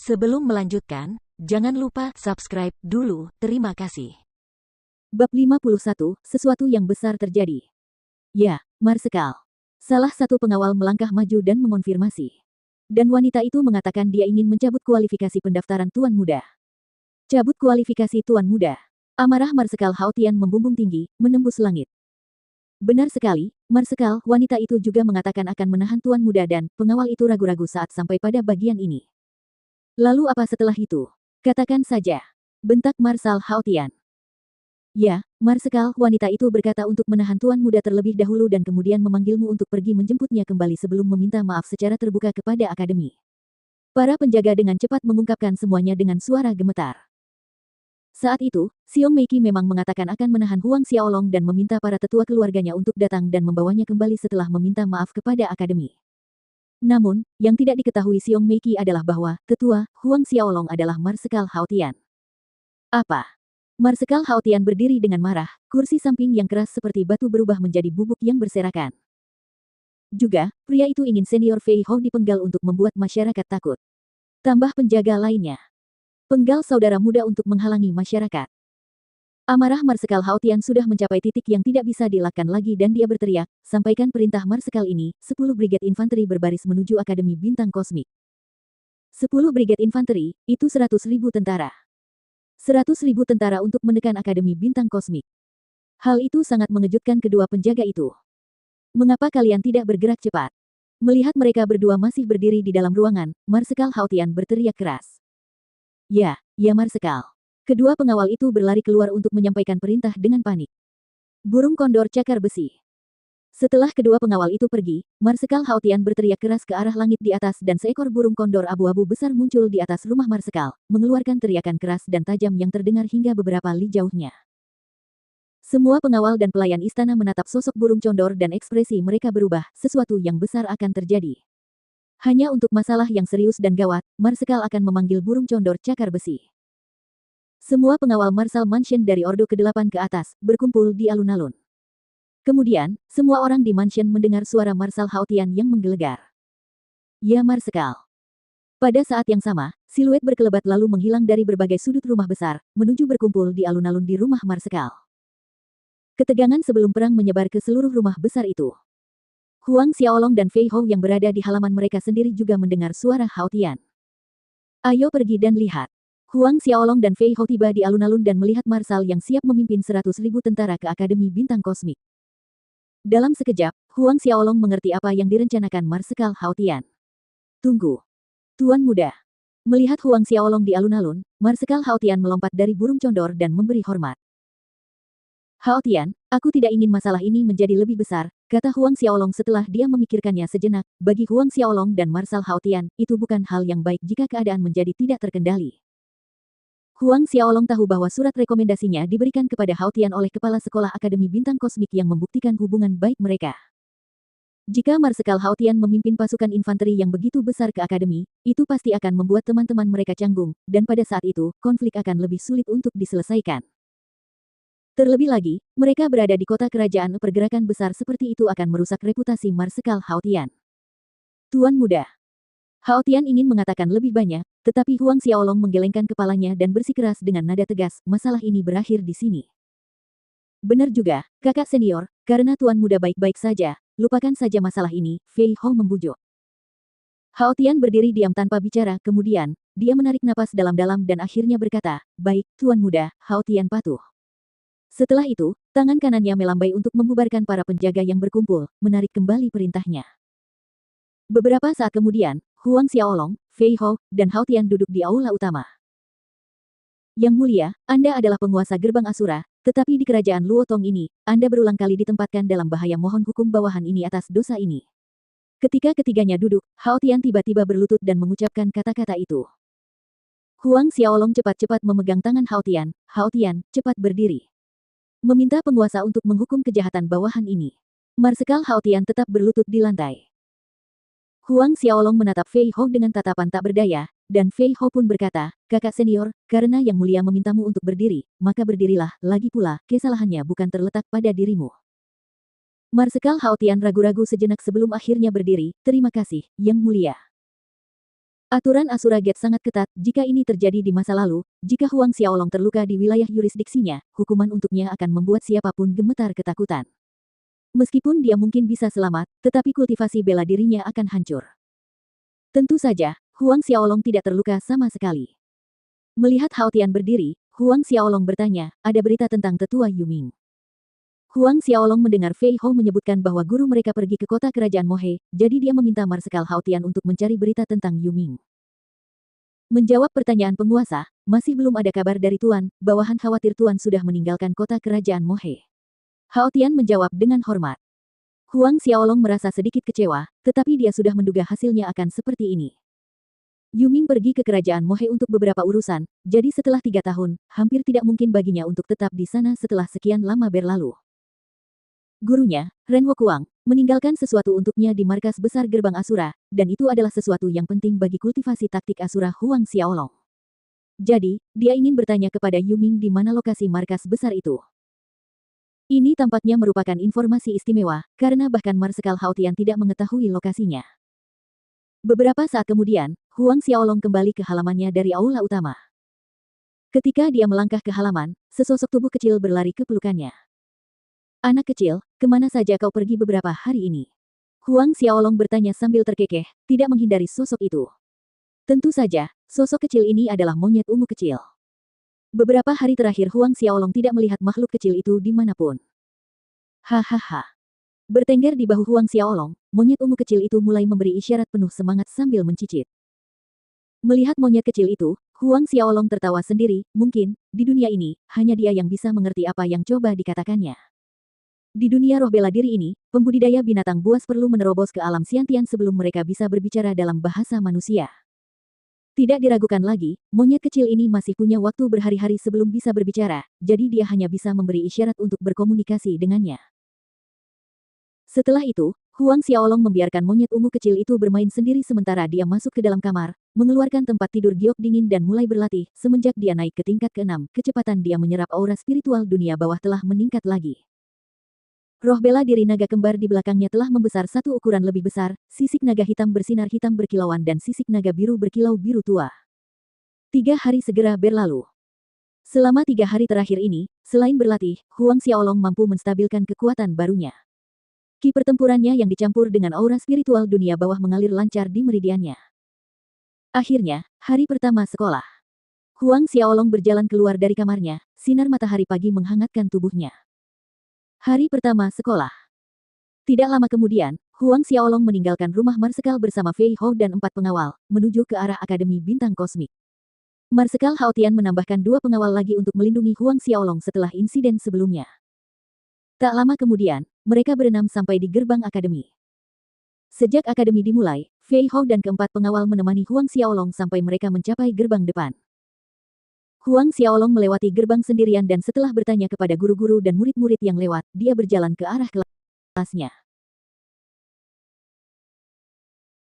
Sebelum melanjutkan, jangan lupa subscribe dulu. Terima kasih. Bab 51, sesuatu yang besar terjadi. Ya, Marsekal. Salah satu pengawal melangkah maju dan mengonfirmasi. Dan wanita itu mengatakan dia ingin mencabut kualifikasi pendaftaran Tuan Muda. Cabut kualifikasi Tuan Muda. Amarah Marsekal Haotian membumbung tinggi, menembus langit. Benar sekali, Marsekal, wanita itu juga mengatakan akan menahan Tuan Muda dan pengawal itu ragu-ragu saat sampai pada bagian ini. Lalu apa setelah itu? Katakan saja. Bentak Marsal Haotian. Ya, Marsekal, wanita itu berkata untuk menahan Tuan Muda terlebih dahulu dan kemudian memanggilmu untuk pergi menjemputnya kembali sebelum meminta maaf secara terbuka kepada Akademi. Para penjaga dengan cepat mengungkapkan semuanya dengan suara gemetar. Saat itu, Xiong Meiki memang mengatakan akan menahan Huang Xiaolong dan meminta para tetua keluarganya untuk datang dan membawanya kembali setelah meminta maaf kepada Akademi. Namun, yang tidak diketahui Xiong Meiki adalah bahwa tetua Huang Xiaolong adalah Marsekal Haotian. Apa? Marsekal Haotian berdiri dengan marah, kursi samping yang keras seperti batu berubah menjadi bubuk yang berserakan. Juga, pria itu ingin senior Fei Hou dipenggal untuk membuat masyarakat takut. Tambah penjaga lainnya. Penggal saudara muda untuk menghalangi masyarakat. Amarah Marsekal Haotian sudah mencapai titik yang tidak bisa dielakkan lagi dan dia berteriak, sampaikan perintah Marsekal ini, 10 brigade infanteri berbaris menuju Akademi Bintang Kosmik. 10 brigade infanteri, itu 100.000 tentara. 100.000 tentara untuk menekan Akademi Bintang Kosmik. Hal itu sangat mengejutkan kedua penjaga itu. Mengapa kalian tidak bergerak cepat? Melihat mereka berdua masih berdiri di dalam ruangan, Marsekal Haotian berteriak keras. Ya Marsekal. Kedua pengawal itu berlari keluar untuk menyampaikan perintah dengan panik. Burung kondor cakar besi. Setelah kedua pengawal itu pergi, Marsekal Haotian berteriak keras ke arah langit di atas dan seekor burung kondor abu-abu besar muncul di atas rumah Marsekal, mengeluarkan teriakan keras dan tajam yang terdengar hingga beberapa li jauhnya. Semua pengawal dan pelayan istana menatap sosok burung condor dan ekspresi mereka berubah, sesuatu yang besar akan terjadi. Hanya untuk masalah yang serius dan gawat, Marsekal akan memanggil burung condor cakar besi. Semua pengawal Marsal Mansion dari Ordo ke-8 ke atas, berkumpul di alun-alun. Kemudian, semua orang di mansion mendengar suara Marsal Haotian yang menggelegar. Ya Marsekal. Pada saat yang sama, siluet berkelebat lalu menghilang dari berbagai sudut rumah besar, menuju berkumpul di alun-alun di rumah Marsekal. Ketegangan sebelum perang menyebar ke seluruh rumah besar itu. Huang Xiaolong dan Fei Hou yang berada di halaman mereka sendiri juga mendengar suara Haotian. Ayo pergi dan lihat. Huang Xiaolong dan Fei Hou tiba di alun-alun dan melihat Marsal yang siap memimpin 100.000 tentara ke Akademi Bintang Kosmik. Dalam sekejap, Huang Xiaolong mengerti apa yang direncanakan Marsekal Haotian. Tunggu. Tuan Muda. Melihat Huang Xiaolong di alun-alun, Marsekal Haotian melompat dari burung condor dan memberi hormat. Haotian, aku tidak ingin masalah ini menjadi lebih besar, kata Huang Xiaolong setelah dia memikirkannya sejenak. Bagi Huang Xiaolong dan Marsal Haotian, itu bukan hal yang baik jika keadaan menjadi tidak terkendali. Huang Xiaolong tahu bahwa surat rekomendasinya diberikan kepada Haotian oleh Kepala Sekolah Akademi Bintang Kosmik yang membuktikan hubungan baik mereka. Jika Marsekal Haotian memimpin pasukan infanteri yang begitu besar ke Akademi, itu pasti akan membuat teman-teman mereka canggung, dan pada saat itu, konflik akan lebih sulit untuk diselesaikan. Terlebih lagi, mereka berada di kota kerajaan, pergerakan besar seperti itu akan merusak reputasi Marsekal Haotian. Tuan Muda. Haotian ingin mengatakan lebih banyak, tetapi Huang Xiaolong menggelengkan kepalanya dan bersikeras dengan nada tegas, masalah ini berakhir di sini. Benar juga, kakak senior, karena Tuan Muda baik-baik saja, lupakan saja masalah ini, Fei Hou membujuk. Haotian berdiri diam tanpa bicara, kemudian, dia menarik napas dalam-dalam dan akhirnya berkata, baik, Tuan Muda, Haotian patuh. Setelah itu, tangan kanannya melambai untuk membubarkan para penjaga yang berkumpul, menarik kembali perintahnya. Beberapa saat kemudian, Huang Xiaolong, Fei Hou, dan Haotian duduk di aula utama. Yang mulia, Anda adalah penguasa gerbang Asura, tetapi di kerajaan Luotong ini, Anda berulang kali ditempatkan dalam bahaya, mohon hukum bawahan ini atas dosa ini. Ketika ketiganya duduk, Haotian tiba-tiba berlutut dan mengucapkan kata-kata itu. Huang Xiaolong cepat-cepat memegang tangan Haotian, Haotian, cepat berdiri. Meminta penguasa untuk menghukum kejahatan bawahan ini. Marsekal Haotian tetap berlutut di lantai. Huang Xiaolong menatap Fei Hou dengan tatapan tak berdaya, dan Fei Hou pun berkata, kakak senior, karena Yang Mulia memintamu untuk berdiri, maka berdirilah, lagi pula, kesalahannya bukan terletak pada dirimu. Marsekal Haotian ragu-ragu sejenak sebelum akhirnya berdiri, terima kasih, Yang Mulia. Aturan Asura Gate sangat ketat, jika ini terjadi di masa lalu, jika Huang Xiaolong terluka di wilayah yurisdiksinya, hukuman untuknya akan membuat siapapun gemetar ketakutan. Meskipun dia mungkin bisa selamat, tetapi kultivasi bela dirinya akan hancur. Tentu saja, Huang Xiaolong tidak terluka sama sekali. Melihat Hao Tian berdiri, Huang Xiaolong bertanya, ada berita tentang tetua Yuming. Huang Xiaolong mendengar Fei Hou menyebutkan bahwa guru mereka pergi ke kota kerajaan Mohe, jadi dia meminta Marsekal Hao Tian untuk mencari berita tentang Yuming. Menjawab pertanyaan penguasa, masih belum ada kabar dari Tuan, bawahan khawatir Tuan sudah meninggalkan kota kerajaan Mohe. Hao Tian menjawab dengan hormat. Huang Xiaolong merasa sedikit kecewa, tetapi dia sudah menduga hasilnya akan seperti ini. Yuming pergi ke kerajaan Mohe untuk beberapa urusan, jadi setelah 3 tahun, hampir tidak mungkin baginya untuk tetap di sana setelah sekian lama berlalu. Gurunya, Ren Wokuang, meninggalkan sesuatu untuknya di markas besar gerbang Asura, dan itu adalah sesuatu yang penting bagi kultivasi taktik Asura Huang Xiaolong. Jadi, dia ingin bertanya kepada Yuming di mana lokasi markas besar itu. Ini tampaknya merupakan informasi istimewa, karena bahkan Marsekal Hao Tian tidak mengetahui lokasinya. Beberapa saat kemudian, Huang Xiaolong kembali ke halamannya dari aula utama. Ketika dia melangkah ke halaman, sesosok tubuh kecil berlari ke pelukannya. Anak kecil, kemana saja kau pergi beberapa hari ini? Huang Xiaolong bertanya sambil terkekeh, tidak menghindari sosok itu. Tentu saja, sosok kecil ini adalah monyet ungu kecil. Beberapa hari terakhir Huang Xiaolong tidak melihat makhluk kecil itu dimanapun. Hahaha. Bertengger di bahu Huang Xiaolong, monyet ungu kecil itu mulai memberi isyarat penuh semangat sambil mencicit. Melihat monyet kecil itu, Huang Xiaolong tertawa sendiri, mungkin, di dunia ini, hanya dia yang bisa mengerti apa yang coba dikatakannya. Di dunia roh bela diri ini, pembudidaya binatang buas perlu menerobos ke alam Xiantian sebelum mereka bisa berbicara dalam bahasa manusia. Tidak diragukan lagi, monyet kecil ini masih punya waktu berhari-hari sebelum bisa berbicara, jadi dia hanya bisa memberi isyarat untuk berkomunikasi dengannya. Setelah itu, Huang Xiaolong membiarkan monyet ungu kecil itu bermain sendiri sementara dia masuk ke dalam kamar, mengeluarkan tempat tidur giok dingin dan mulai berlatih. Semenjak dia naik ke tingkat ke-6, kecepatan dia menyerap aura spiritual dunia bawah telah meningkat lagi. Roh bela diri naga kembar di belakangnya telah membesar satu ukuran lebih besar, sisik naga hitam bersinar hitam berkilauan dan sisik naga biru berkilau biru tua. 3 hari segera berlalu. Selama 3 hari terakhir ini, selain berlatih, Huang Xiaolong mampu menstabilkan kekuatan barunya. Ki pertempurannya yang dicampur dengan aura spiritual dunia bawah mengalir lancar di meridiannya. Akhirnya, hari pertama sekolah. Huang Xiaolong berjalan keluar dari kamarnya, sinar matahari pagi menghangatkan tubuhnya. Hari pertama sekolah. Tidak lama kemudian, Huang Xiaolong meninggalkan rumah Marsekal bersama Fei Hou dan 4 pengawal, menuju ke arah Akademi Bintang Kosmik. Marsekal Hao Tian menambahkan 2 pengawal lagi untuk melindungi Huang Xiaolong setelah insiden sebelumnya. Tak lama kemudian, mereka berenam sampai di gerbang akademi. Sejak akademi dimulai, Fei Hou dan keempat pengawal menemani Huang Xiaolong sampai mereka mencapai gerbang depan. Huang Xiaolong melewati gerbang sendirian dan setelah bertanya kepada guru-guru dan murid-murid yang lewat, dia berjalan ke arah kelasnya.